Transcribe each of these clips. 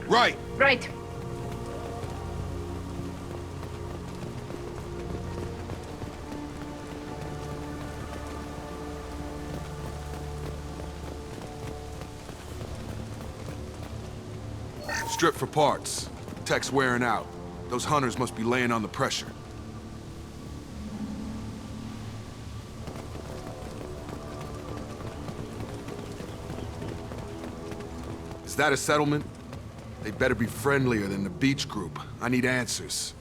Right. Right. Strip for parts. Tech's wearing out. Those hunters must be laying on the pressure. Is that a settlement? They better be friendlier than the beach group. I need answers.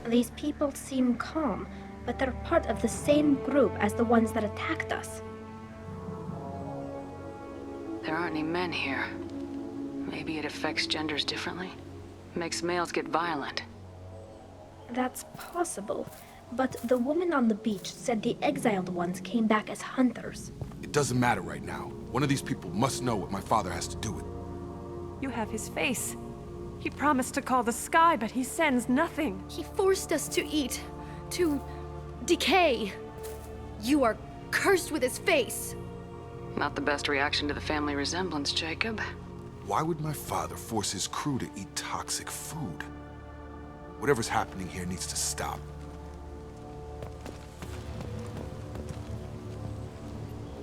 These people seem calm, but they're part of the same group as the ones that attacked us. There aren't any men here. Maybe it affects genders differently? Makes males get violent. That's possible, but the woman on the beach said the exiled ones came back as hunters. It doesn't matter right now. One of these people must know what my father has to do with it. You have his face. He promised to call the sky, but he sends nothing. He forced us to eat, to decay. You are cursed with his face. Not the best reaction to the family resemblance, Jacob. Why would my father force his crew to eat toxic food? Whatever's happening here needs to stop.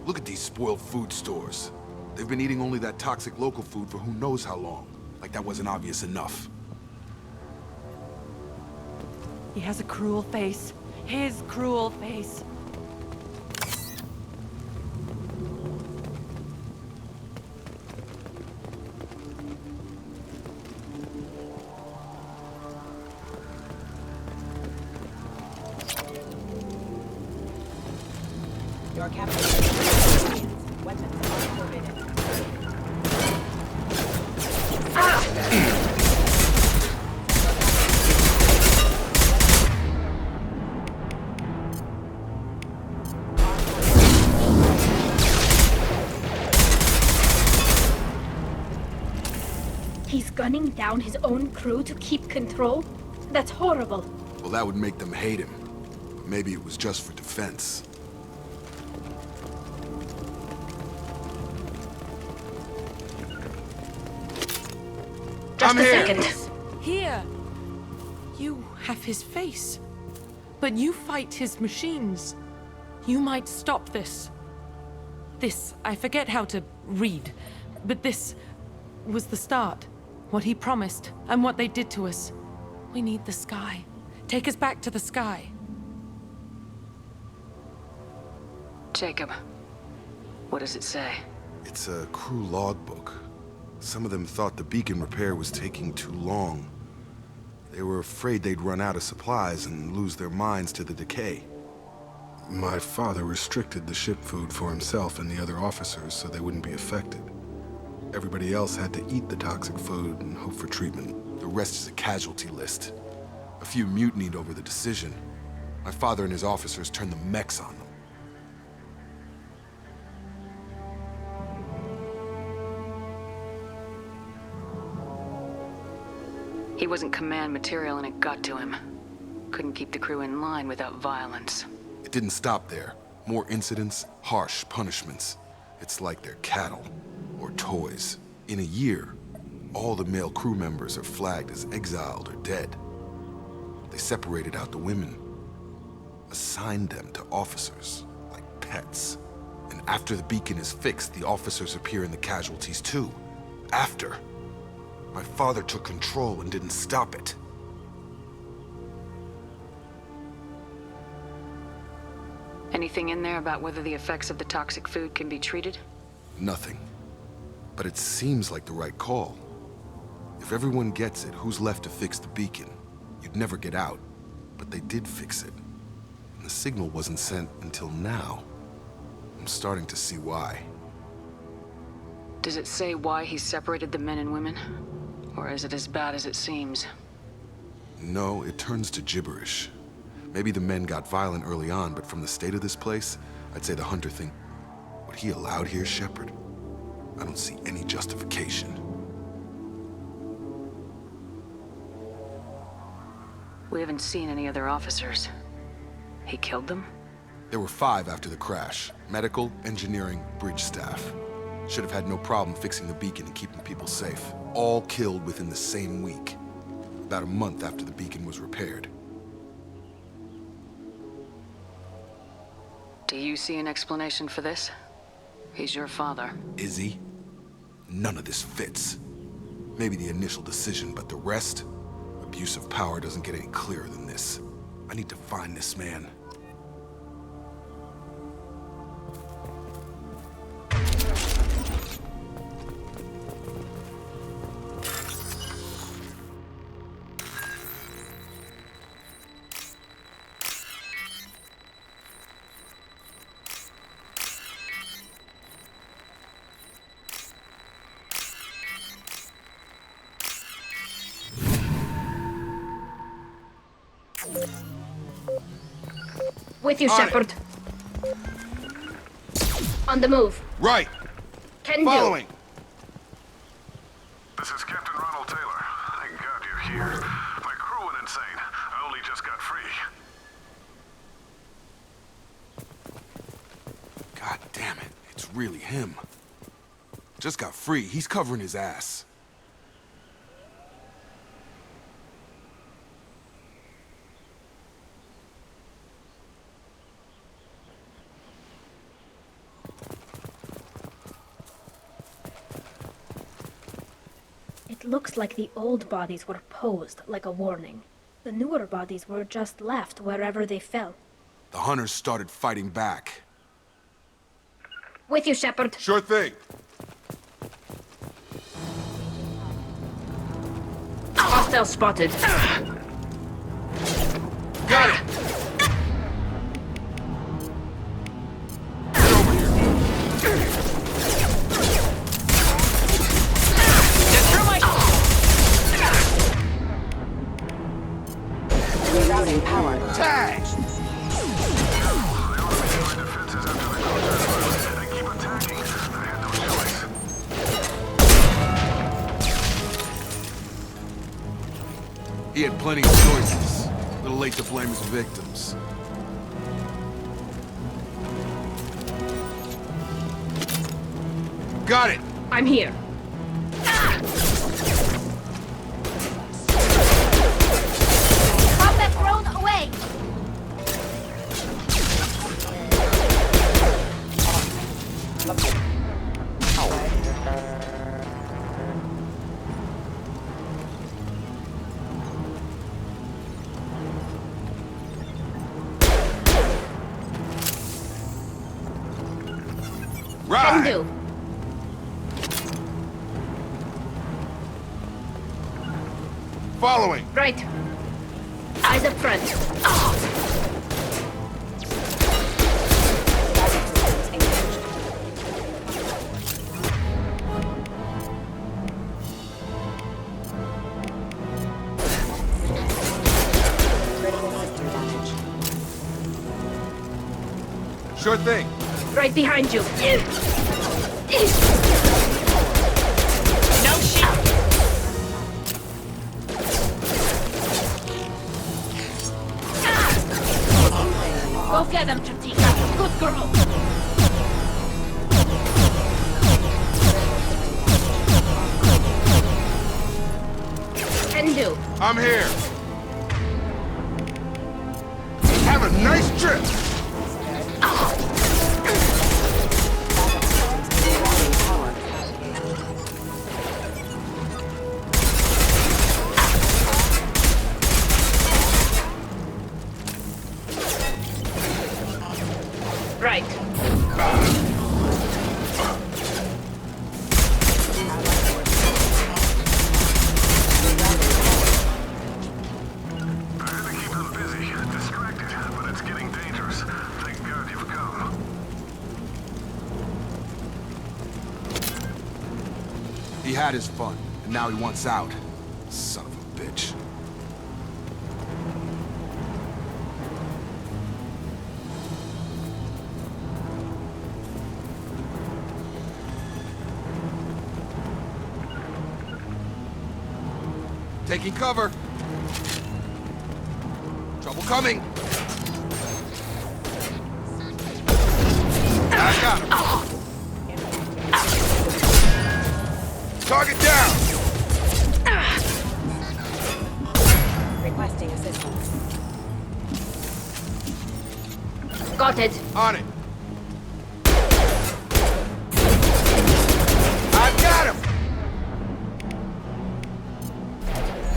Look at these spoiled food stores. They've been eating only that toxic local food for who knows how long. Like that wasn't obvious enough. He has a cruel face. His cruel face. Your captain. Weapons are forbidden. He's gunning down his own crew to keep control? That's horrible. Well, that would make them hate him. But maybe it was just for defense. Just a second. Here. You have his face. But you fight his machines. You might stop this. This, I forget how to read, but this was the start. What he promised, and what they did to us. We need the sky. Take us back to the sky. Jacob, what does it say? It's a crew logbook. Some of them thought the beacon repair was taking too long. They were afraid they'd run out of supplies and lose their minds to the decay. My father restricted the ship food for himself and the other officers so they wouldn't be affected. Everybody else had to eat the toxic food and hope for treatment. The rest is a casualty list. A few mutinied over the decision. My father and his officers turned the mechs on them. He wasn't command material and it got to him. Couldn't keep the crew in line without violence. It didn't stop there. More incidents, harsh punishments. It's like they're cattle. Or toys. In a year, all the male crew members are flagged as exiled or dead. They separated out the women, assigned them to officers, like pets. And after the beacon is fixed, the officers appear in the casualties too. After. My father took control and didn't stop it. Anything in there about whether the effects of the toxic food can be treated? Nothing. But it seems like the right call. If everyone gets it, who's left to fix the beacon? You'd never get out. But they did fix it. And the signal wasn't sent until now. I'm starting to see why. Does it say why he separated the men and women? Or is it as bad as it seems? No, it turns to gibberish. Maybe the men got violent early on, but from the state of this place, I'd say the hunter thing... What he allowed here, Shepard? I don't see any justification. We haven't seen any other officers. He killed them? There were 5 after the crash. Medical, engineering, bridge staff. Should have had no problem fixing the beacon and keeping people safe. All killed within the same week. About a month after the beacon was repaired. Do you see an explanation for this? He's your father. Is he? None of this fits. Maybe the initial decision, but the rest? Abuse of power doesn't get any clearer than this. I need to find this man. With you, On it. Shepard. On the move. Right! Can Following! This is Captain Ronald Taylor. Thank God you're here. My crew went insane. I only just got free. God damn it, it's really him. Just got free, he's covering his ass. It looks like the old bodies were posed like a warning. The newer bodies were just left wherever they fell. The hunters started fighting back. With you, Shepard. Sure thing. Hostile spotted. Got it! Get over here. Rerouting power. Tag! They keep attacking. I had no choice. He had plenty of choices. A little late to blame his victims. Got it! I'm here. Pop that drone away! Can Right! do. Following! Right. Eyes up front. Sure thing. Right behind you. No shit. Go get them, Chatika. Good girl. Can do. I'm here. Have a nice trip. Right. I had to keep them busy, distracted, but it's getting dangerous. Thank God you've come. He had his fun, and now he wants out. Son of a bitch. Taking cover. Trouble coming. I got him. Target down. Requesting assistance. Got it. On it. I got him.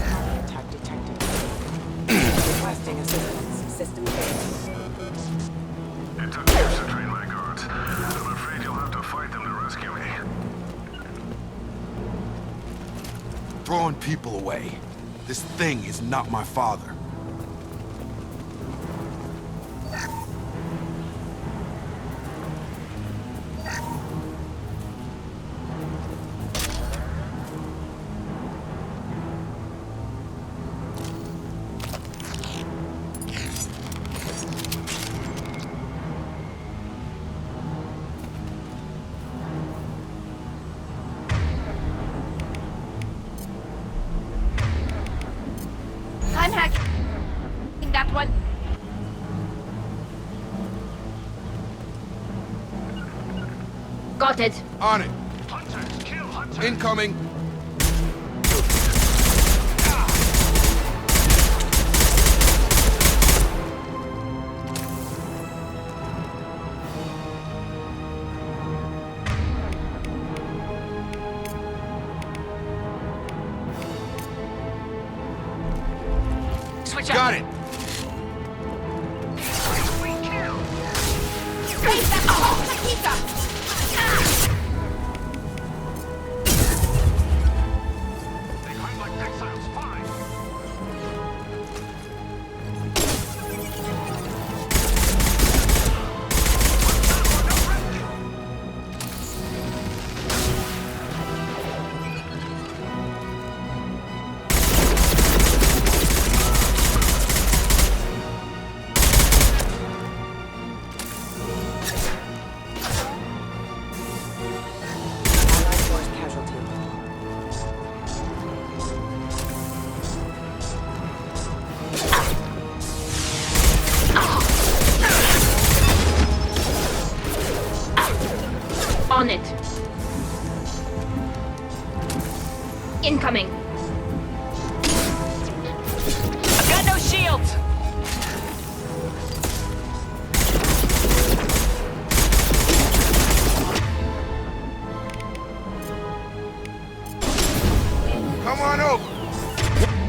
Contact detected. Requesting assistance. System failed. It took years to train my guards. I'm afraid you'll have to fight them to rescue me. Throwing people away. This thing is not my father. I'm hacking that one. Got it. On it. Hunter! Kill Hunter! Incoming. Switch up. Got it. They fight like exiles. Fine. Allied force casualty. On it. Incoming. I've got no shields. Come on over.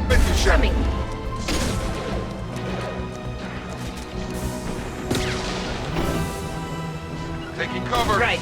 With you, Shep. Coming. Taking cover. Right.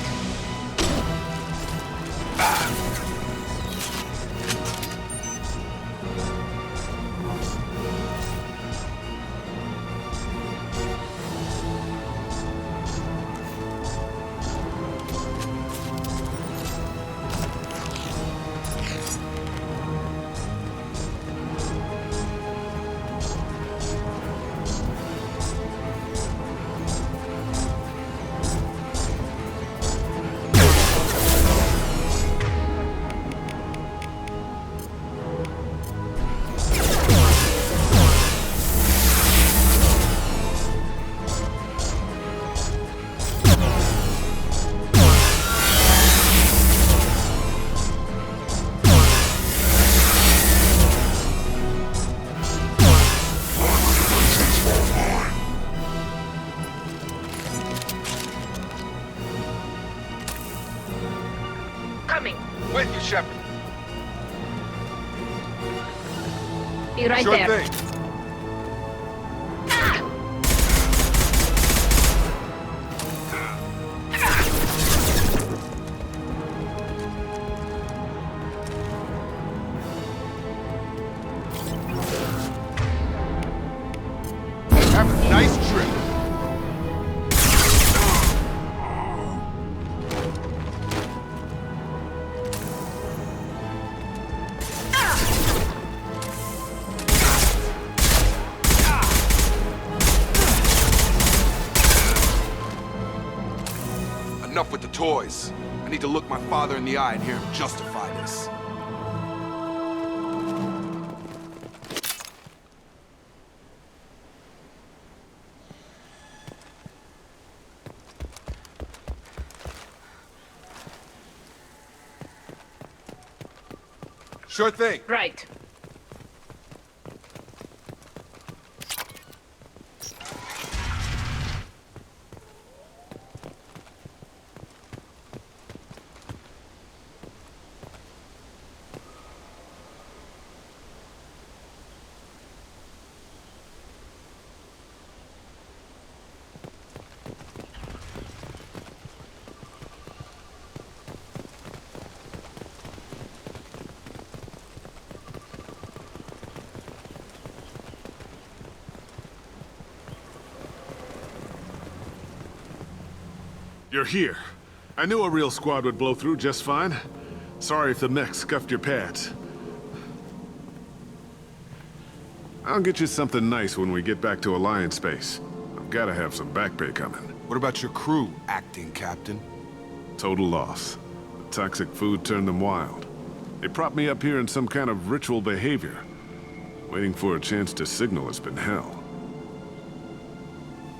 Coming. With you, Shepard. Be right Sure there. thing. Have a nice trip. Enough with the toys. I need to look my father in the eye and hear him justify this. Sure thing. Right. You're here. I knew a real squad would blow through just fine. Sorry if the mech scuffed your pads. I'll get you something nice when we get back to Alliance space. I've gotta have some back pay coming. What about your crew, acting captain? Total loss. The toxic food turned them wild. They propped me up here in some kind of ritual behavior. Waiting for a chance to signal has been hell.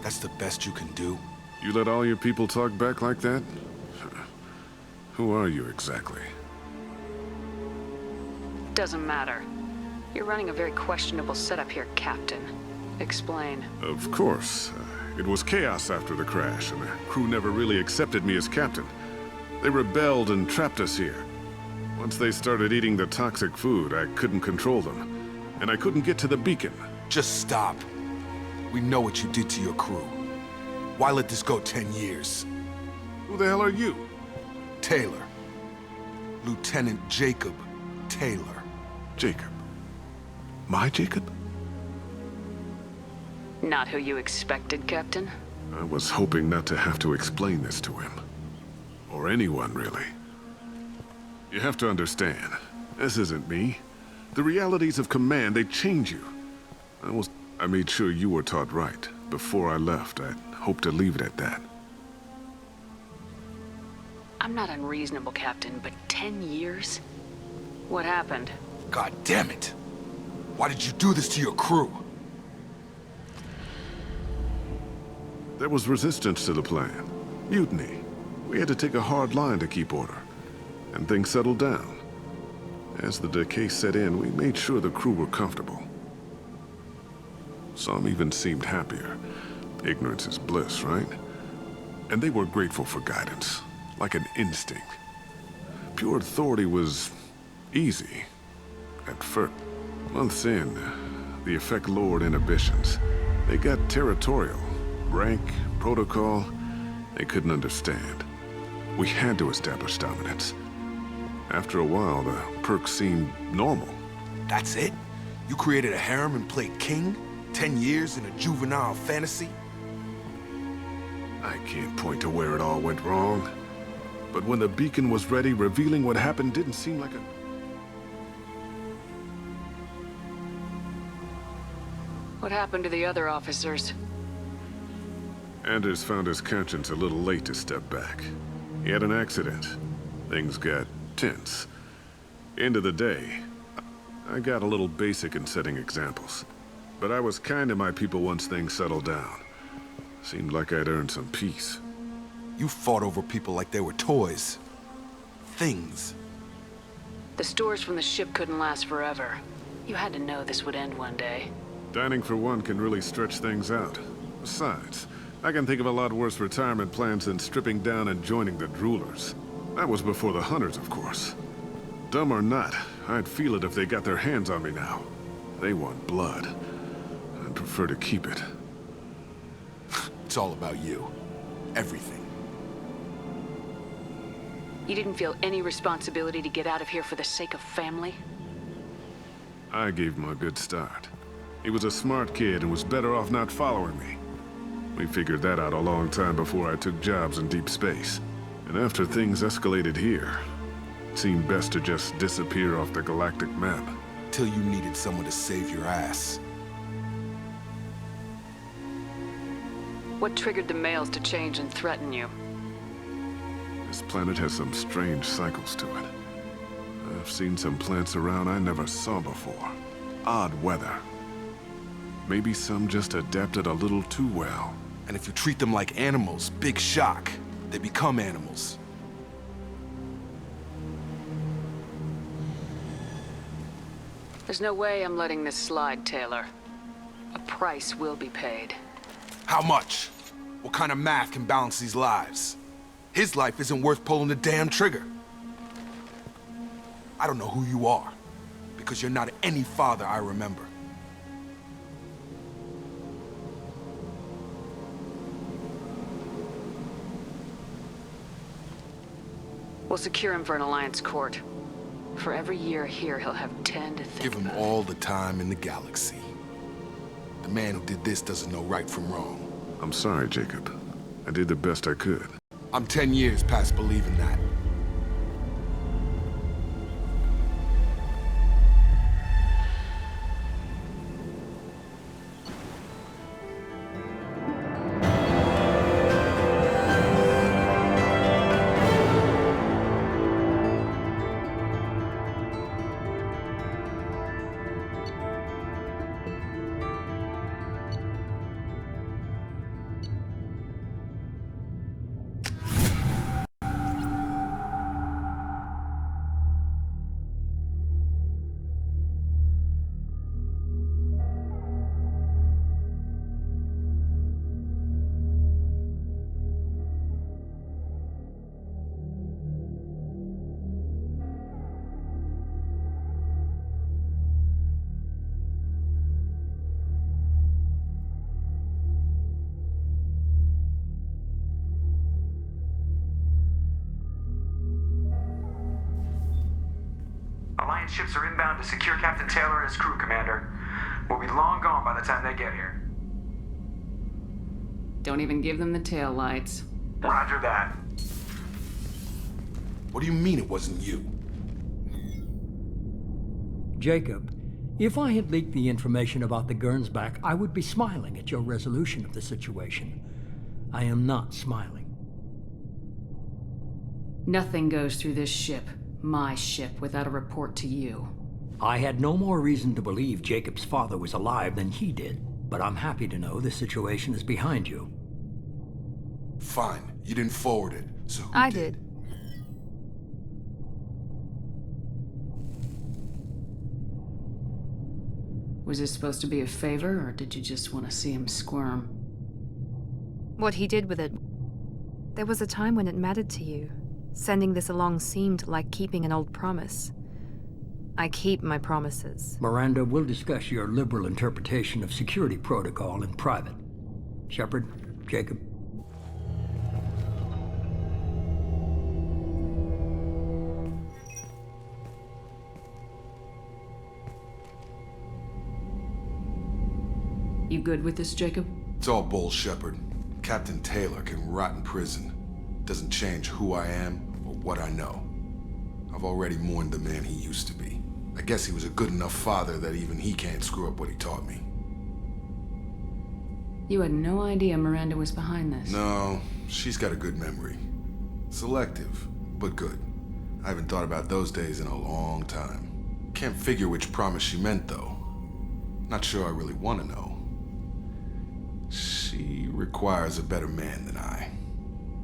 That's the best you can do? You let all your people talk back like that? Who are you exactly? Doesn't matter. You're running a very questionable setup here, Captain. Explain. Of course. It was chaos after the crash, and the crew never really accepted me as captain. They rebelled and trapped us here. Once they started eating the toxic food, I couldn't control them. And I couldn't get to the beacon. Just stop. We know what you did to your crew. Why let this go 10 years? Who the hell are you? Taylor. Lieutenant Jacob Taylor. Jacob. My Jacob? Not who you expected, Captain? I was hoping not to have to explain this to him. Or anyone, really. You have to understand, this isn't me. The realities of command, they change you. I made sure you were taught right. Before I left, I hope to leave it at that. I'm not unreasonable, Captain, but 10 years? What happened? God damn it! Why did you do this to your crew? There was resistance to the plan. Mutiny. We had to take a hard line to keep order. And things settled down. As the decay set in, we made sure the crew were comfortable. Some even seemed happier. Ignorance is bliss, right? And they were grateful for guidance, like an instinct. Pure authority was easy. At first, months in, the effect lowered inhibitions. They got territorial. Rank, protocol, they couldn't understand. We had to establish dominance. After a while, the perks seemed normal. That's it? You created a harem and played king? 10 years in a juvenile fantasy? I can't point to where it all went wrong. But when the beacon was ready, revealing what happened didn't seem like a... What happened to the other officers? Anders found his conscience a little late to step back. He had an accident. Things got tense. End of the day, I got a little basic in setting examples. But I was kind to my people once things settled down. Seemed like I'd earned some peace. You fought over people like they were toys. Things. The stores from the ship couldn't last forever. You had to know this would end one day. Dining for one can really stretch things out. Besides, I can think of a lot worse retirement plans than stripping down and joining the droolers. That was before the hunters, of course. Dumb or not, I'd feel it if they got their hands on me now. They want blood. I'd prefer to keep it. It's all about you. Everything. You didn't feel any responsibility to get out of here for the sake of family? I gave him a good start. He was a smart kid and was better off not following me. We figured that out a long time before I took jobs in deep space. And after things escalated here, it seemed best to just disappear off the galactic map. Till you needed someone to save your ass. What triggered the males to change and threaten you? This planet has some strange cycles to it. I've seen some plants around I never saw before. Odd weather. Maybe some just adapted a little too well. And if you treat them like animals, big shock. They become animals. There's no way I'm letting this slide, Taylor. A price will be paid. How much? What kind of math can balance these lives? His life isn't worth pulling the damn trigger. I don't know who you are, because you're not any father I remember. We'll secure him for an Alliance court. For every year here, he'll have 10 to think Give him about. all the time in the galaxy. The man who did this doesn't know right from wrong. I'm sorry, Jacob. I did the best I could. I'm 10 years past believing that. Alliance ships are inbound to secure Captain Taylor and his crew, Commander. We'll be long gone by the time they get here. Don't even give them the tail lights. Roger that. What do you mean it wasn't you? Jacob, if I had leaked the information about the Gernsback, I would be smiling at your resolution of the situation. I am not smiling. Nothing goes through this ship, my ship, without a report to you. I had no more reason to believe Jacob's father was alive than he did, but I'm happy to know the situation is behind you. Fine, you didn't forward it, so who I did. Was this supposed to be a favor, or did you just want to see him squirm? What he did with it. There was a time when it mattered to you. Sending this along seemed like keeping an old promise. I keep my promises. Miranda, we'll discuss your liberal interpretation of security protocol in private. Shepard, Jacob. You good with this, Jacob? It's all bull, Shepard. Captain Taylor can rot in prison. Doesn't change who I am or what I know. I've already mourned the man he used to be. I guess he was a good enough father that even he can't screw up what he taught me. You had no idea Miranda was behind this. No, she's got a good memory. Selective, but good. I haven't thought about those days in a long time. Can't figure which promise she meant, though. Not sure I really want to know. She requires a better man than I.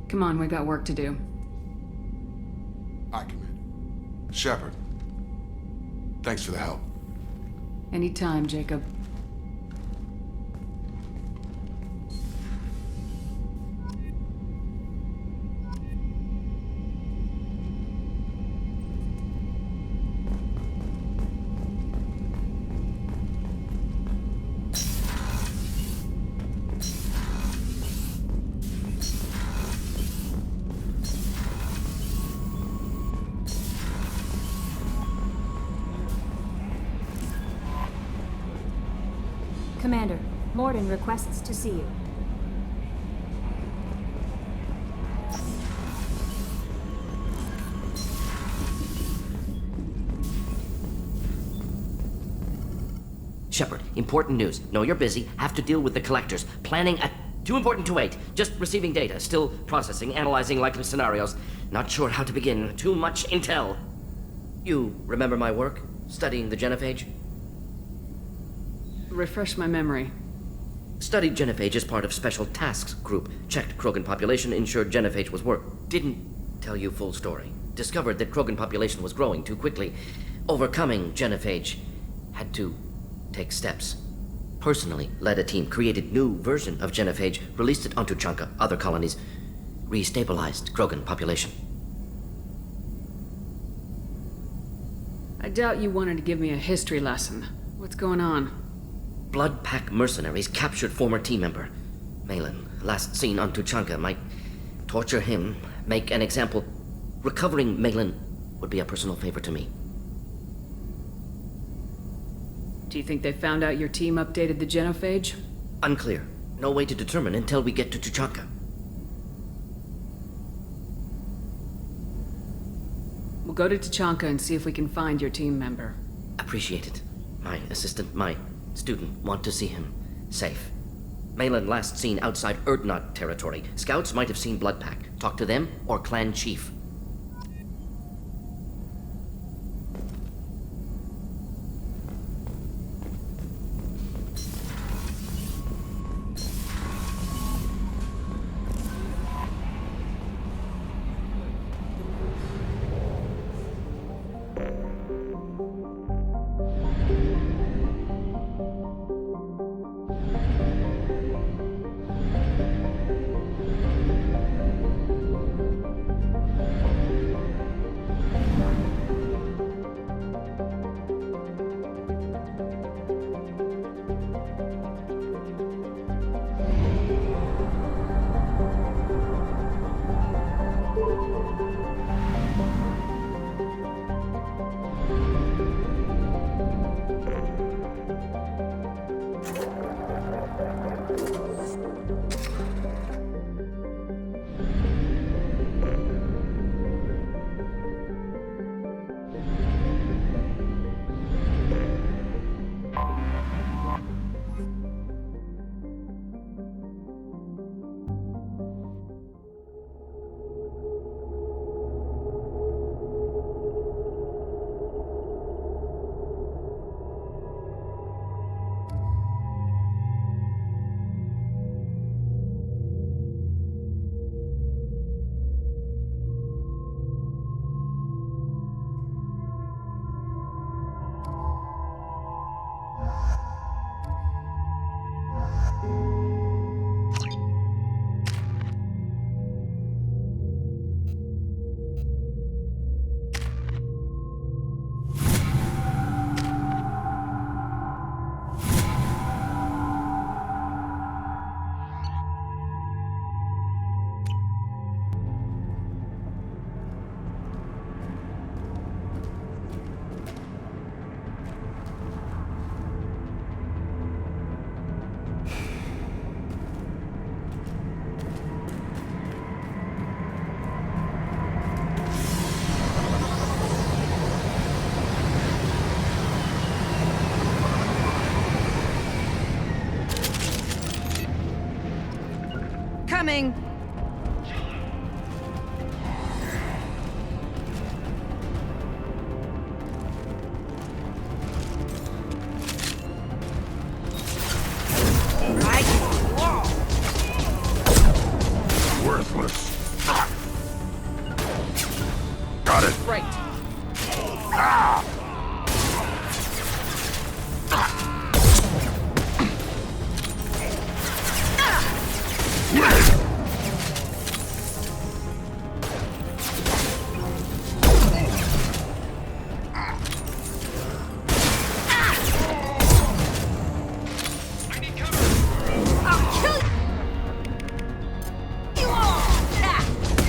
Come on, we got work to do. I commit. Shepard, thanks for the help. Anytime, Jacob. Commander, Morden requests to see you. Shepard, important news. Know you're busy. Have to deal with the collectors. Planning a... Too important to wait. Just receiving data. Still processing, analyzing likely scenarios. Not sure how to begin. Too much intel. You remember my work? Studying the genophage? Refresh my memory. Studied genophage as part of Special Tasks Group. Checked Krogan population, ensured genophage was work. Didn't tell you full story. Discovered that Krogan population was growing too quickly. Overcoming genophage. had to take steps. Personally led a team, created new version of genophage, released it onto Chanka, other colonies, restabilized Krogan population. I doubt you wanted to give me a history lesson. What's going on? Blood Pack mercenaries captured former team member. Malin, last seen on Tuchanka, might torture him, make an example. Recovering Malin would be a personal favor to me. Do you think they found out your team updated the genophage? Unclear. No way to determine until we get to Tuchanka. We'll go to Tuchanka and see if we can find your team member. Appreciate it. My assistant, my student, want to see him safe. Malin last seen outside Erdnot territory. Scouts might have seen Blood Pack. Talk to them or Clan Chief. Coming! Worthless. Got it. Right.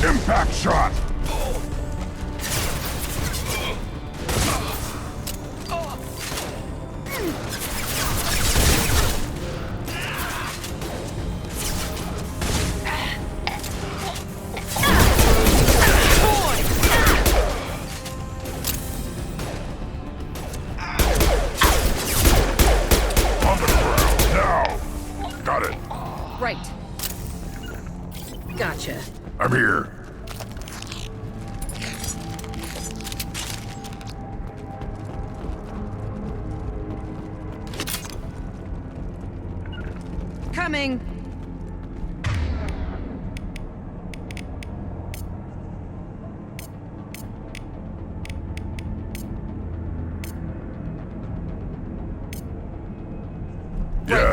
Impact shot! On the ground, now! Got it. Right. Gotcha. I'm here. Coming!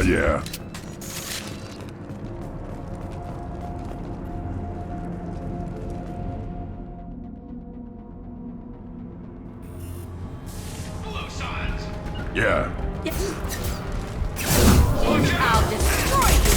Yeah. Yeah. I'll destroy you!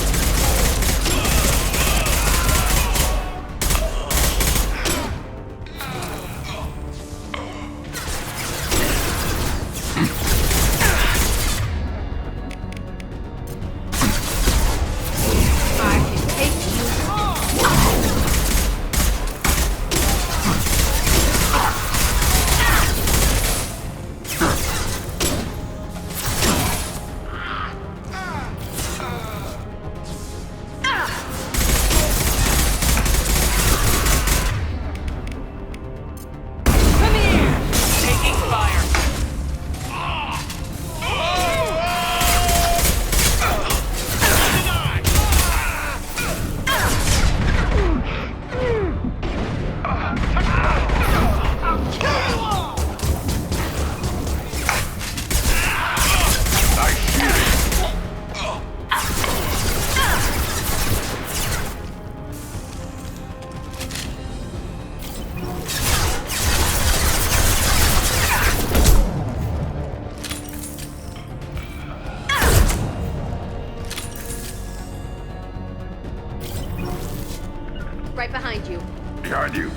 Right behind you. Behind you.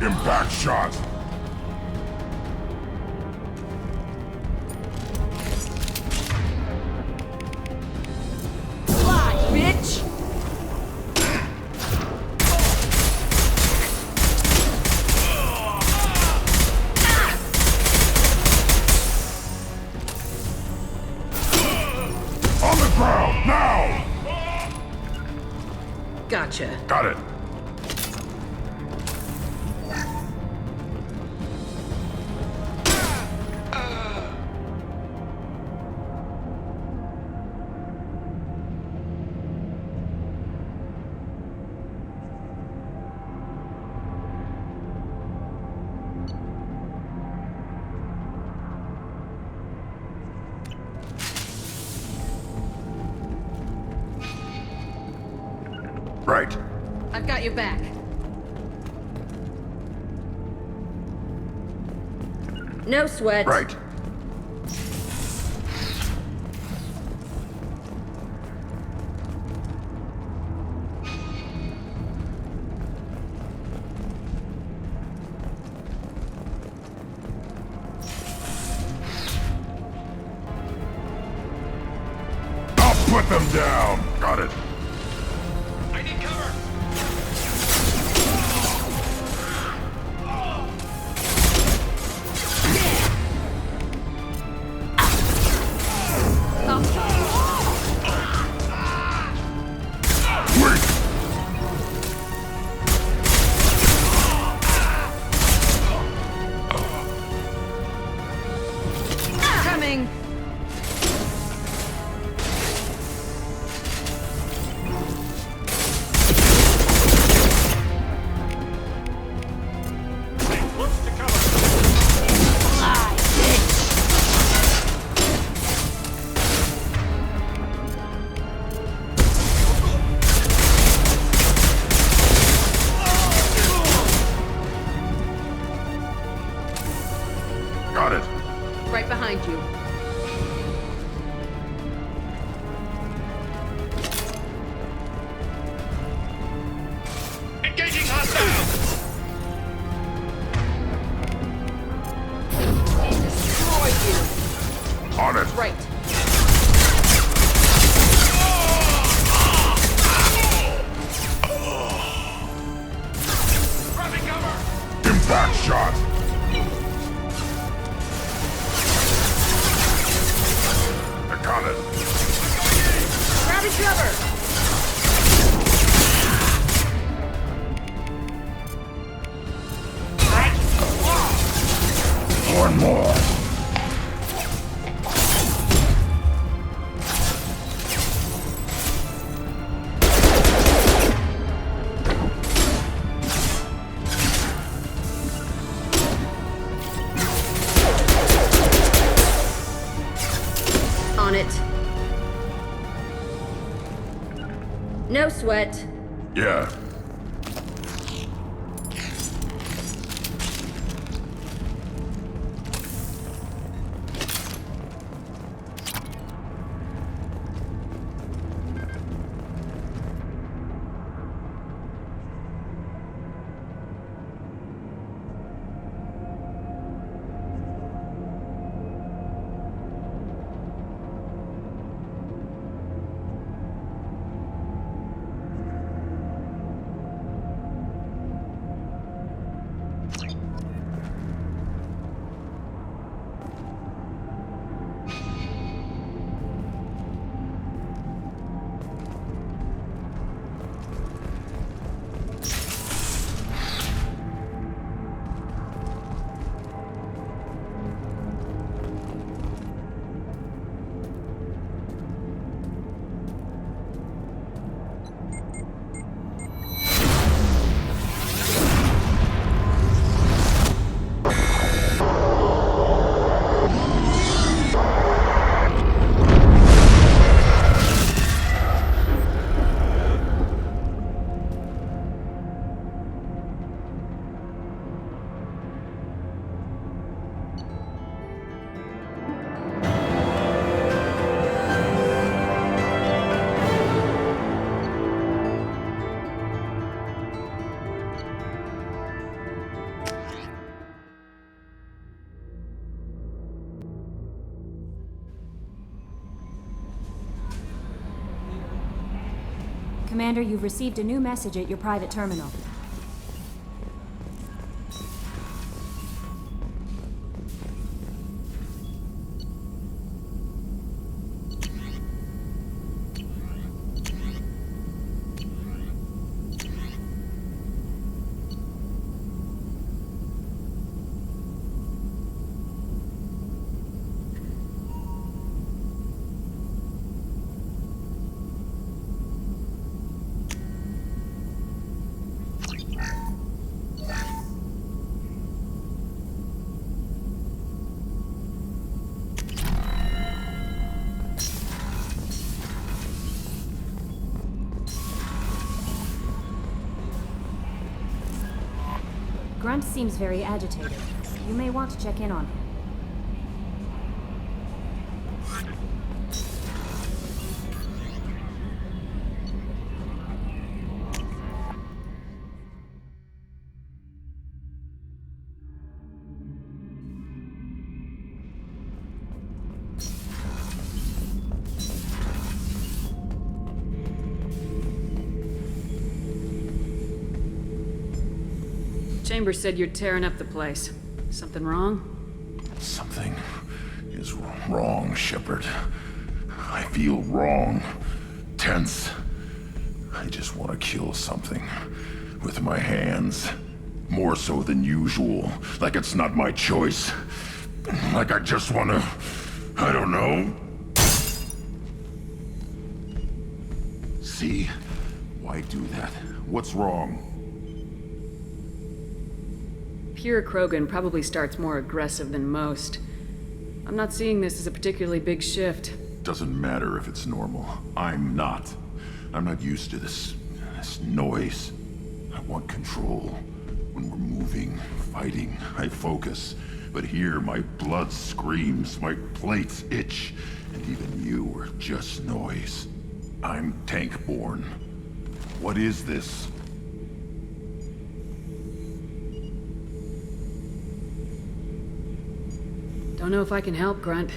Impact shot. Fly, bitch! On the ground, now! Gotcha. Got it. Right. I've got your back. No sweat. Right. I'll put them down. Got it. I need cover! Coming. Close to cover. Got it. Right behind you. Engaging hostiles! Destroy you. On it. Right. Grabbing cover! Impact shot. I got it. Grabbing cover. One more. No sweat. Yeah. Commander, you've received a new message at your private terminal. Grunt seems very agitated. You may want to check in on him. Chambers said you're tearing up the place. Something wrong? Something is wrong, Shepard. I feel wrong. Tense. I just want to kill something. With my hands. More so than usual. Like it's not my choice. Like I just want to... I don't know. See? Why do that? What's wrong? Pure Krogan probably starts more aggressive than most. I'm not seeing this as a particularly big shift. Doesn't matter if it's normal. I'm not. I'm not used to this noise. I want control. When we're moving, fighting, I focus. But here, my blood screams, my plates itch, and even you are just noise. I'm tank-born. What is this? Don't know if I can help, Grunt.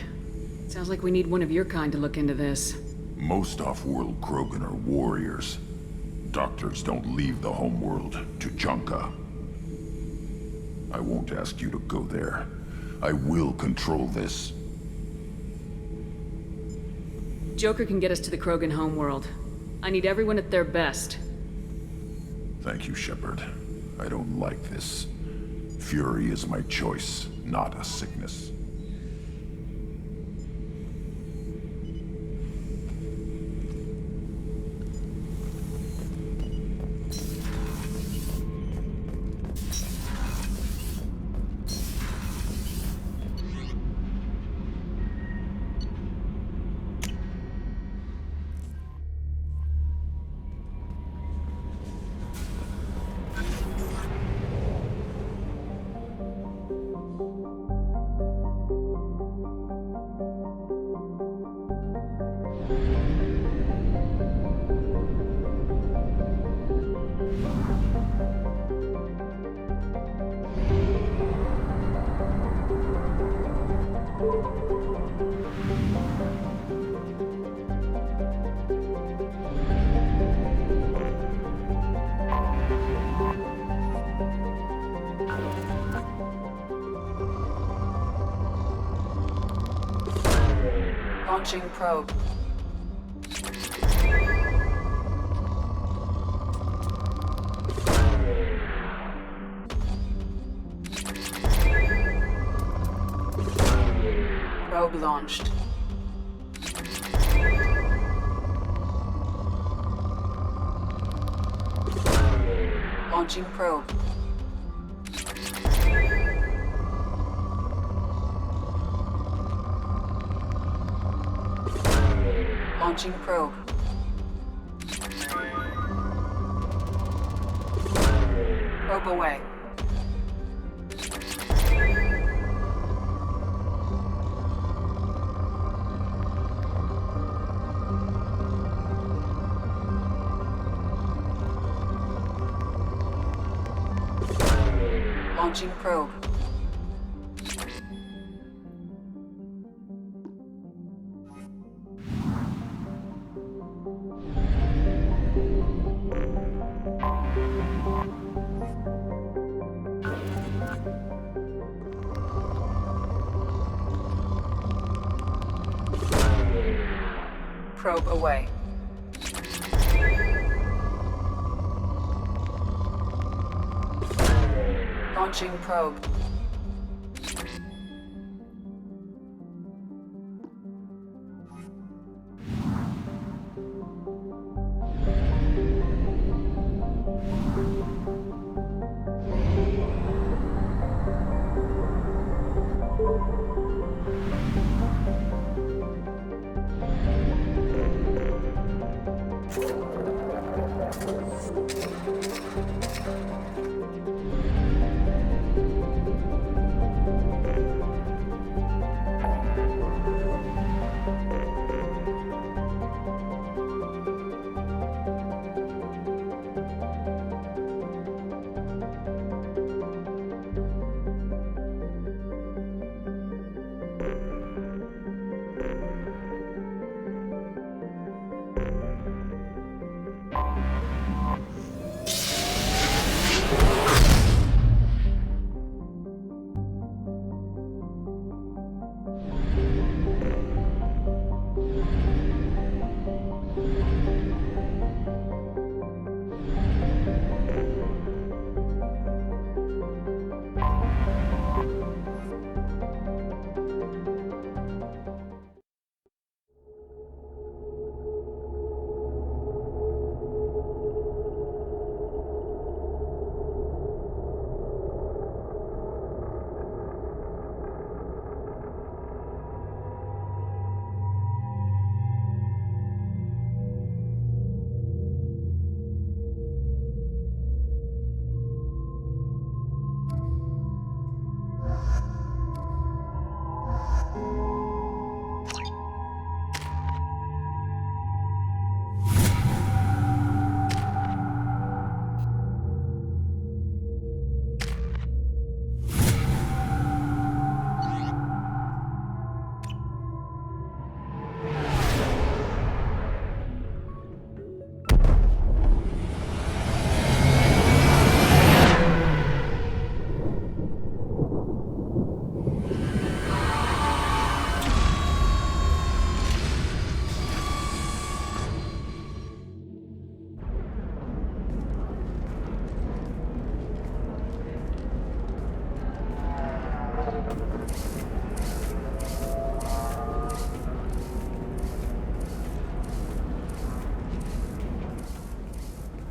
Sounds like we need one of your kind to look into this. Most off-world Krogan are warriors. Doctors don't leave the homeworld to Junka. I won't ask you to go there. I will control this. Joker can get us to the Krogan homeworld. I need everyone at their best. Thank you, Shepard. I don't like this. Fury is my choice, not a sickness. Launching probe. Probe launched. Launching probe. Launching probe. Probe away. Launching probe. Probe away. Launching probe.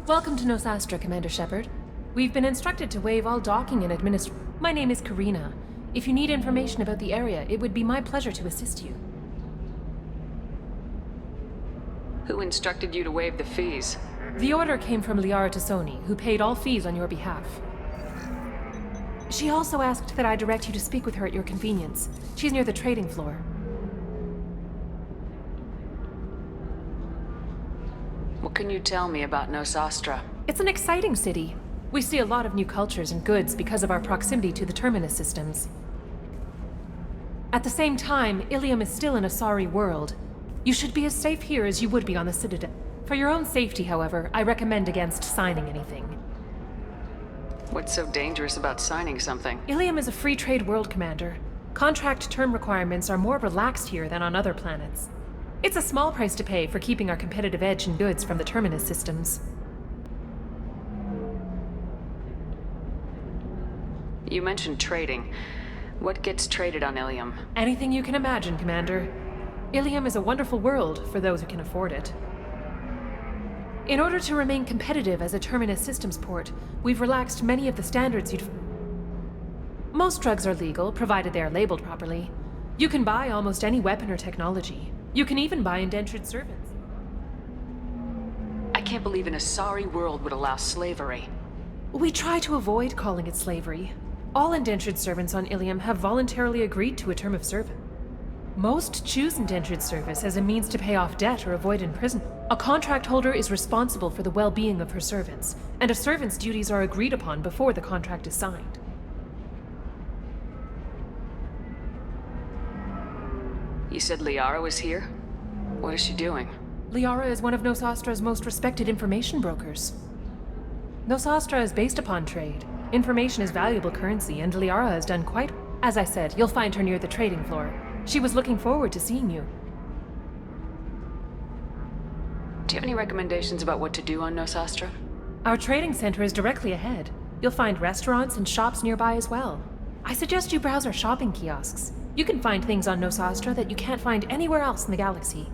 Welcome to Nosastra, Commander Shepard. We've been instructed to waive all docking and My name is Karina. If you need information about the area, it would be my pleasure to assist you. Who instructed you to waive the fees? The order came from Liara Tassoni, who paid all fees on your behalf. She also asked that I direct you to speak with her at your convenience. She's near the trading floor. What can you tell me about Nosastra? It's an exciting city. We see a lot of new cultures and goods because of our proximity to the Terminus systems. At the same time, Ilium is still in a sorry world. You should be as safe here as you would be on the Citadel. For your own safety, however, I recommend against signing anything. What's so dangerous about signing something? Ilium is a free trade world, Commander. Contract term requirements are more relaxed here than on other planets. It's a small price to pay for keeping our competitive edge in goods from the Terminus systems. You mentioned trading. What gets traded on Ilium? Anything you can imagine, Commander. Ilium is a wonderful world for those who can afford it. In order to remain competitive as a Terminus systems port, we've relaxed many of the standards you'd... Most drugs are legal, provided they are labeled properly. You can buy almost any weapon or technology. You can even buy indentured servants. I can't believe an Asari world would allow slavery. We try to avoid calling it slavery. All indentured servants on Ilium have voluntarily agreed to a term of service. Most choose indentured service as a means to pay off debt or avoid imprisonment. A contract holder is responsible for the well-being of her servants, and a servant's duties are agreed upon before the contract is signed. You said Liara was here? What is she doing? Liara is one of Nosastra's most respected information brokers. Nosastra is based upon trade. Information is valuable currency, and Liara has done quite... As I said, you'll find her near the trading floor. She was looking forward to seeing you. Do you have any recommendations about what to do on Nosastra? Our trading center is directly ahead. You'll find restaurants and shops nearby as well. I suggest you browse our shopping kiosks. You can find things on Nosastra that you can't find anywhere else in the galaxy.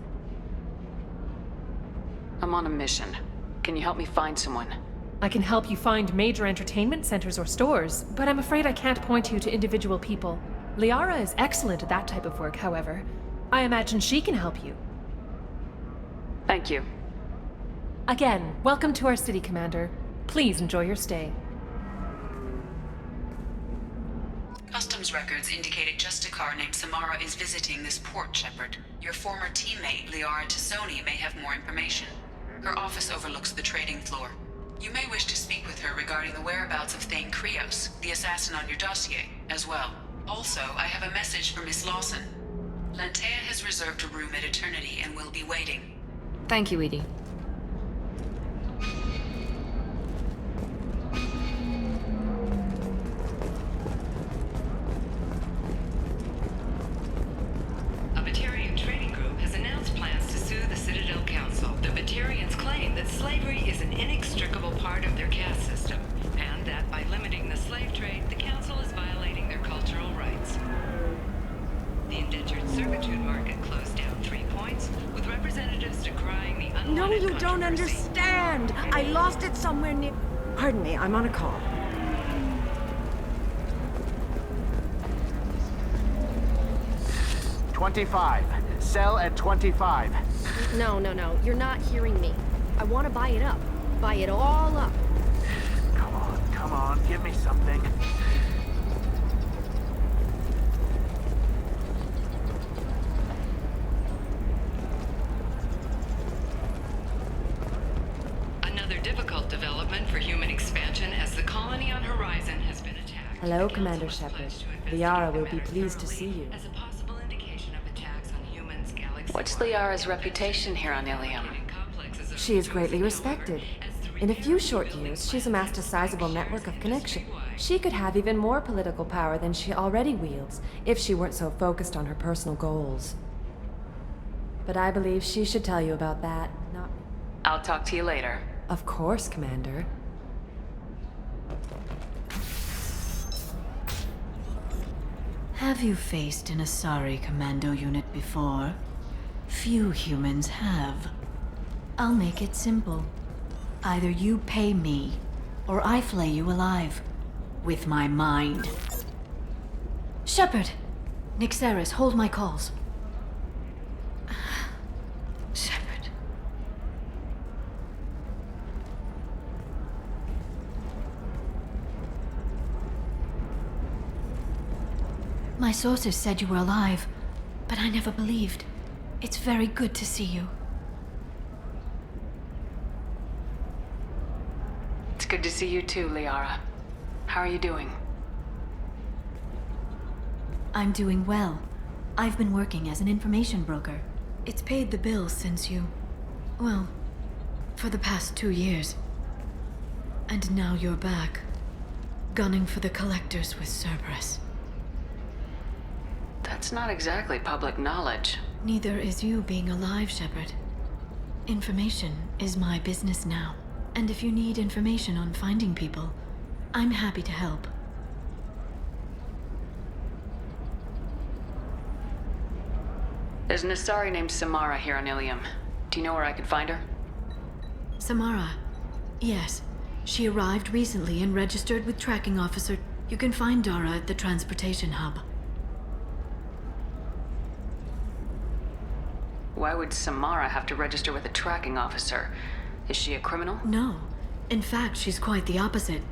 I'm on a mission. Can you help me find someone? I can help you find major entertainment centers or stores, but I'm afraid I can't point you to individual people. Liara is excellent at that type of work, however. I imagine she can help you. Thank you. Again, welcome to our city, Commander. Please enjoy your stay. Customs records indicated just a car named Samara is visiting this port, Shepard. Your former teammate, Liara Tassoni, may have more information. Her office overlooks the trading floor. You may wish to speak with her regarding the whereabouts of Thane Krios, the assassin on your dossier, as well. Also, I have a message for Miss Lawson. Lantea has reserved a room at Eternity and will be waiting. Thank you, Edie. A Batarian trading group has announced plans to sue the Citadel Council. The Batarians claim that slavery is an inextricable part of their caste system, and that by limiting the slave trade, the Council is violating their cultural rights. The indentured servitude market closed down 3 points, with representatives decrying the unwanted No, you don't controversy. understand. I lost it somewhere near... Pardon me, I'm on a call. Sell at 25. No. You're not hearing me. I want to buy it up. Buy it all up. Come on, give me something. Another difficult development for human expansion as the colony on Horizon has been attacked. Hello, Commander Shepard. Liara will be pleased to see you. What's Liara's reputation here on Ilium? She is greatly respected. In a few short years, she's amassed a sizable network of connection. She could have even more political power than she already wields, if she weren't so focused on her personal goals. But I believe she should tell you about that, not me. I'll talk to you later. Of course, Commander. Have you faced an Asari commando unit before? Few humans have. I'll make it simple. Either you pay me, or I flay you alive. With my mind. Shepard! Nixeris, hold my calls. Shepard. My sources said you were alive, but I never believed. It's very good to see you. It's good to see you too, Liara. How are you doing? I'm doing well. I've been working as an information broker. It's paid the bills since you... well, for the past 2 years. And now you're back, gunning for the collectors with Cerberus. That's not exactly public knowledge. Neither is you being alive, Shepard. Information is my business now. And if you need information on finding people, I'm happy to help. There's an Asari named Samara here on Ilium. Do you know where I could find her? Samara. Yes. She arrived recently and registered with tracking officer. You can find Dara at the transportation hub. Why would Samara have to register with a tracking officer? Is she a criminal? No. In fact, she's quite the opposite.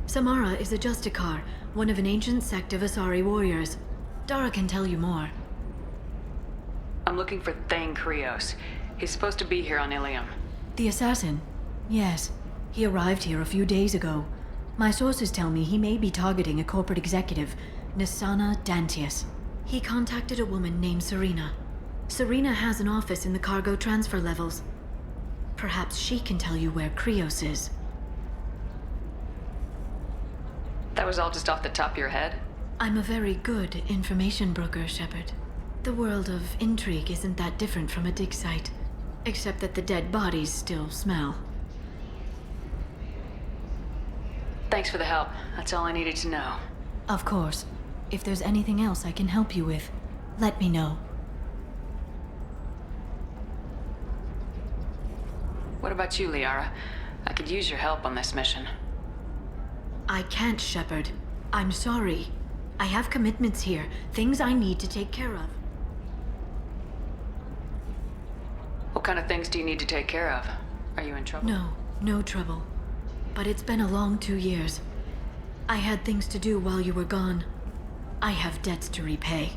Samara is a Justicar, one of an ancient sect of Asari warriors. Dara can tell you more. I'm looking for Thane Krios. He's supposed to be here on Ilium. The assassin? Yes. He arrived here a few days ago. My sources tell me he may be targeting a corporate executive, Nisana Dantius. He contacted a woman named Serena. Serena has an office in the cargo transfer levels. Perhaps she can tell you where Krios is. That was all just off the top of your head? I'm a very good information broker, Shepard. The world of intrigue isn't that different from a dig site, except that the dead bodies still smell. Thanks for the help. That's all I needed to know. Of course. If there's anything else I can help you with, let me know. What about you, Liara? I could use your help on this mission. I can't, Shepard. I'm sorry. I have commitments here, things I need to take care of. What kind of things do you need to take care of? Are you in trouble? No trouble. But it's been a long 2 years. I had things to do while you were gone. I have debts to repay.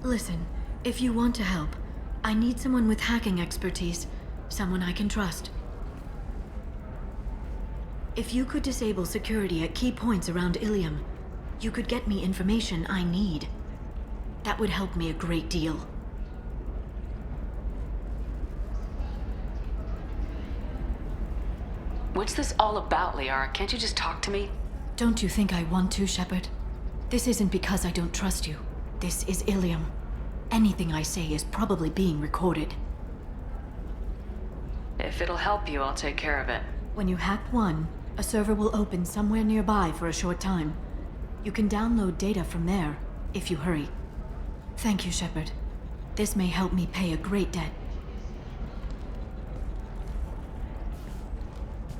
Listen, if you want to help, I need someone with hacking expertise, someone I can trust. If you could disable security at key points around Ilium, you could get me information I need. That would help me a great deal. What's this all about, Liara? Can't you just talk to me? Don't you think I want to, Shepard? This isn't because I don't trust you. This is Ilium. Anything I say is probably being recorded. If it'll help you, I'll take care of it. When you hack one, a server will open somewhere nearby for a short time. You can download data from there, if you hurry. Thank you, Shepard. This may help me pay a great debt.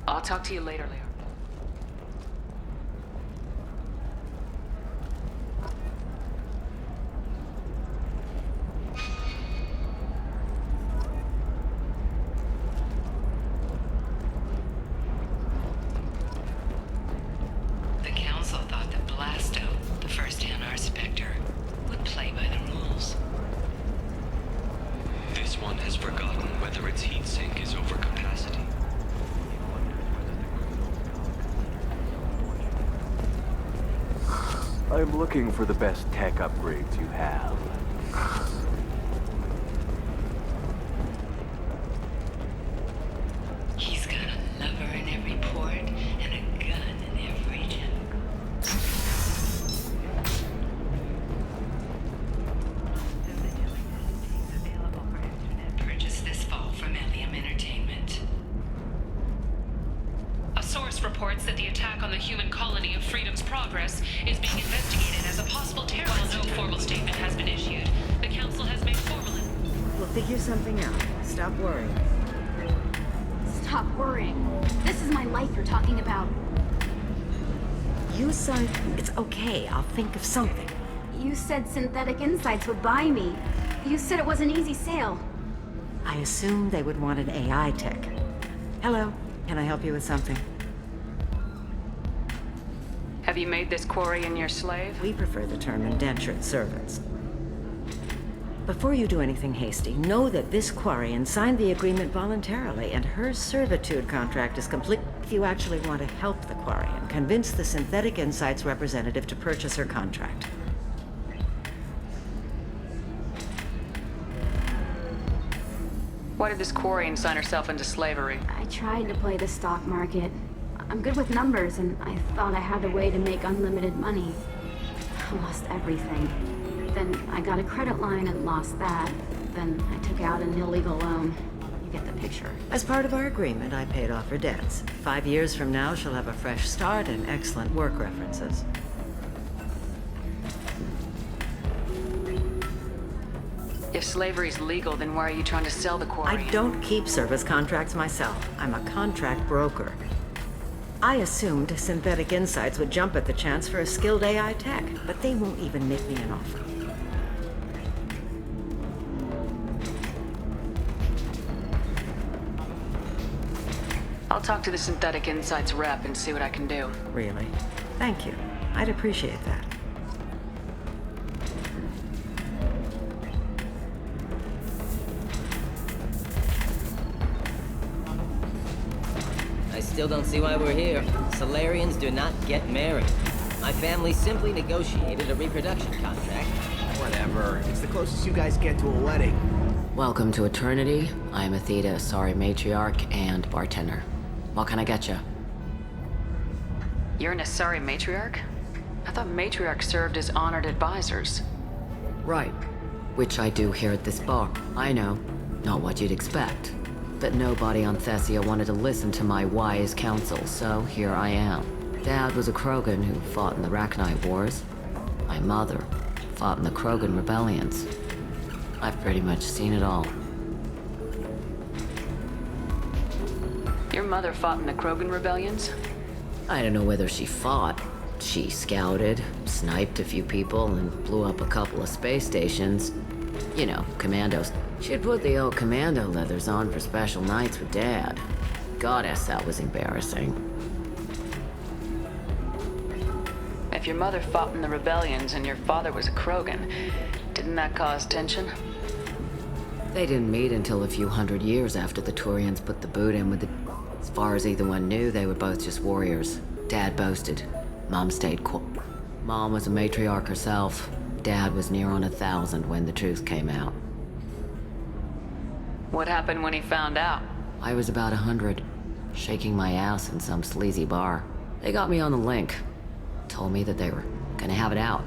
I'll talk to you later, Liara. The Council thought that Blasto, the first Anar Spectre, would play by the rules. This one has forgotten whether its heat sink is over capacity. I'm looking for the best tech upgrades you have. He's got a lover in every port and a gun in every jungle. Purchased this fall from Ilium Entertainment. A source reports that the attack on the human colony of Freedom's Progress is being investigated as a possible terrorist. While no formal statement has been issued, the Council has made formal... We'll figure something out. Stop worrying. Stop worrying. This is my life you're talking about. You said it's okay. I'll think of something. You said Synthetic Insights would buy me. You said it was an easy sale. I assumed they would want an AI tech. Hello. Can I help you with something? Have you made this Quarian your slave? We prefer the term indentured servants. Before you do anything hasty, know that this Quarian signed the agreement voluntarily, and her servitude contract is complete. If you actually want to help the Quarian, convince the Synthetic Insights representative to purchase her contract. Why did this Quarian sign herself into slavery? I tried to play the stock market. I'm good with numbers, and I thought I had a way to make unlimited money. I lost everything. Then I got a credit line and lost that. Then I took out an illegal loan. You get the picture. As part of our agreement, I paid off her debts. 5 years from now, she'll have a fresh start and excellent work references. If slavery's legal, then why are you trying to sell the quarry? I don't keep service contracts myself. I'm a contract broker. I assumed Synthetic Insights would jump at the chance for a skilled AI tech, but they won't even make me an offer. I'll talk to the Synthetic Insights rep and see what I can do. Really? Thank you. I'd appreciate that. I still don't see why we're here. Solarians do not get married. My family simply negotiated a reproduction contract. Whatever. It's the closest you guys get to a wedding. Welcome to Eternity. I'm Athena, sorry matriarch and bartender. What can I get you? You're an Asari matriarch? I thought matriarchs served as honored advisors. Right. Which I do here at this bar. I know. Not what you'd expect. But nobody on Thessia wanted to listen to my wise counsel, so here I am. Dad was a Krogan who fought in the Rachni Wars. My mother fought in the Krogan rebellions. I've pretty much seen it all. Your mother fought in the Krogan rebellions? I don't know whether she fought. She scouted, sniped a few people, and blew up a couple of space stations. You know, commandos. She'd put the old commando leathers on for special nights with Dad. Goddess, that was embarrassing. If your mother fought in the rebellions and your father was a Krogan, didn't that cause tension? They didn't meet until a few hundred years after the Turians put the boot in with the... As far as either one knew, they were both just warriors. Dad boasted. Mom stayed quiet. Mom was a matriarch herself. Dad was near on 1,000 when the truth came out. What happened when he found out? I was about 100, shaking my ass in some sleazy bar. They got me on the link. Told me that they were gonna have it out,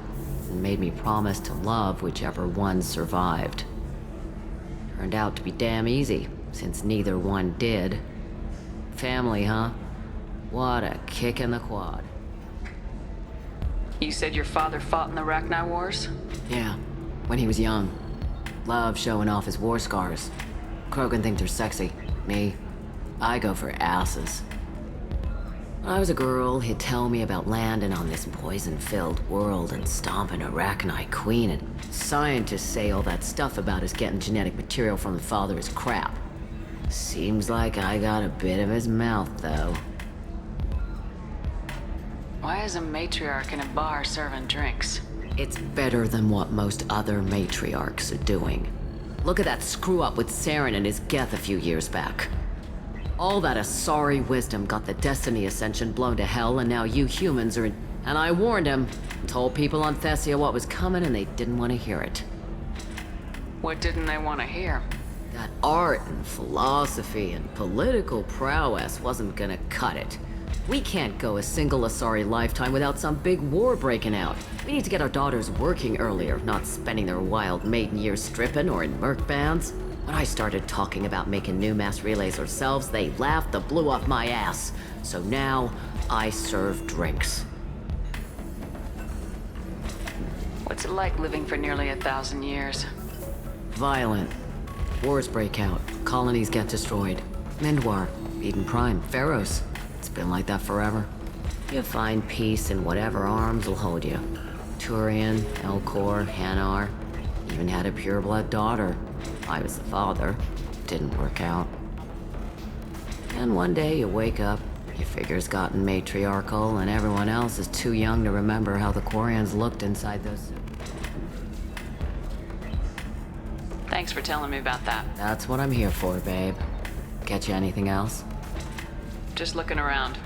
and made me promise to love whichever one survived. Turned out to be damn easy, since neither one did. Family, huh? What a kick in the quad. You said your father fought in the Rachni Wars? Yeah, when he was young. Loved showing off his war scars. Krogan think they're sexy. Me, I go for asses. When I was a girl, he'd tell me about landing on this poison-filled world and stomping a Rachni queen, and scientists say all that stuff about us getting genetic material from the father is crap. Seems like I got a bit of his mouth, though. Why is a matriarch in a bar serving drinks? It's better than what most other matriarchs are doing. Look at that screw-up with Saren and his Geth a few years back. All that Asari wisdom got the Destiny Ascension blown to hell, and now you humans are in... And I warned him, and told people on Thessia what was coming, and they didn't want to hear it. What didn't they want to hear? That art and philosophy and political prowess wasn't gonna cut it. We can't go a single Asari lifetime without some big war breaking out. We need to get our daughters working earlier, not spending their wild maiden years stripping or in merc bands. When I started talking about making new mass relays ourselves, they laughed the blue off my ass. So now, I serve drinks. What's it like living for nearly 1,000 years? Violent. Wars break out. Colonies get destroyed. Mindwar, Eden Prime, Pharaohs. It's been like that forever. You find peace in whatever arms will hold you. Turian, Elcor, Hanar. Even had a pureblood daughter. I was the father. Didn't work out. And one day you wake up, your figure's gotten matriarchal, and everyone else is too young to remember how the Quarians looked inside those... Thanks for telling me about that. That's what I'm here for, babe. Get you anything else? Just looking around.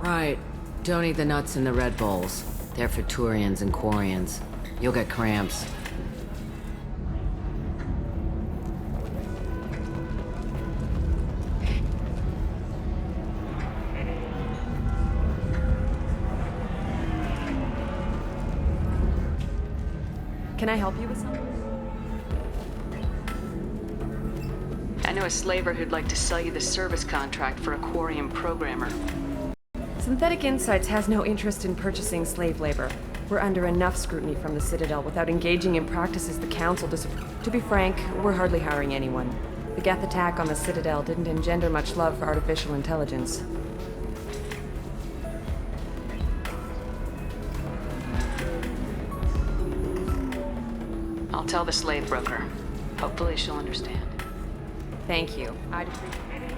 Right. Don't eat the nuts in the Red Bowls. They're for Turians and Quarians. You'll get cramps. Can I help you with something? I know a slaver who'd like to sell you the service contract for a Quarian programmer. Synthetic Insights has no interest in purchasing slave labor. We're under enough scrutiny from the Citadel without engaging in practices the Council disapproves. To be frank, we're hardly hiring anyone. The Geth attack on the Citadel didn't engender much love for artificial intelligence. I'll tell the slave broker. Hopefully she'll understand. Thank you. I'd appreciate it.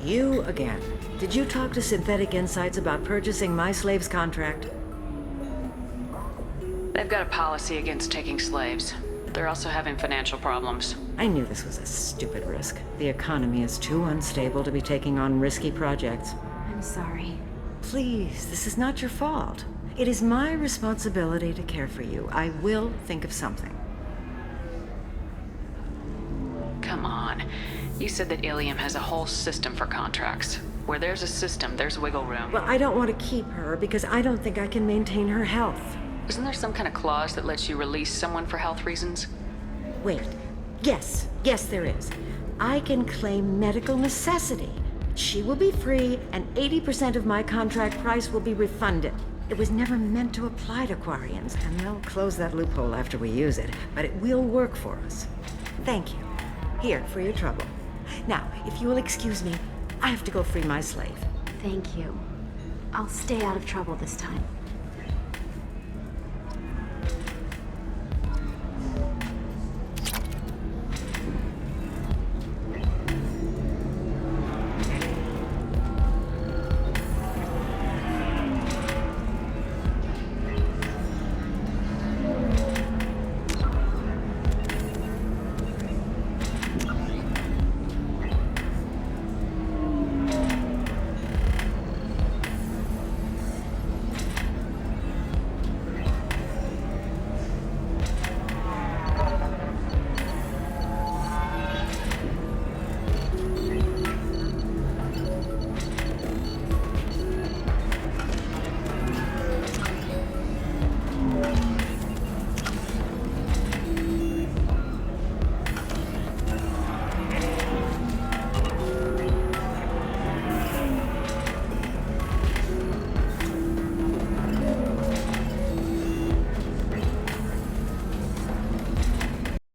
You again. Did you talk to Synthetic Insights about purchasing my slave's contract? They've got a policy against taking slaves. They're also having financial problems. I knew this was a stupid risk. The economy is too unstable to be taking on risky projects. I'm sorry. Please, this is not your fault. It is my responsibility to care for you. I will think of something. Come on. You said that Ilium has a whole system for contracts. Where there's a system, there's wiggle room. Well, I don't want to keep her because I don't think I can maintain her health. Isn't there some kind of clause that lets you release someone for health reasons? Wait. Yes, there is. I can claim medical necessity. She will be free, and 80% of my contract price will be refunded. It was never meant to apply to Quarians, and they'll close that loophole after we use it, but it will work for us. Thank you. Here, for your trouble. Now, if you will excuse me, I have to go free my slave. Thank you. I'll stay out of trouble this time.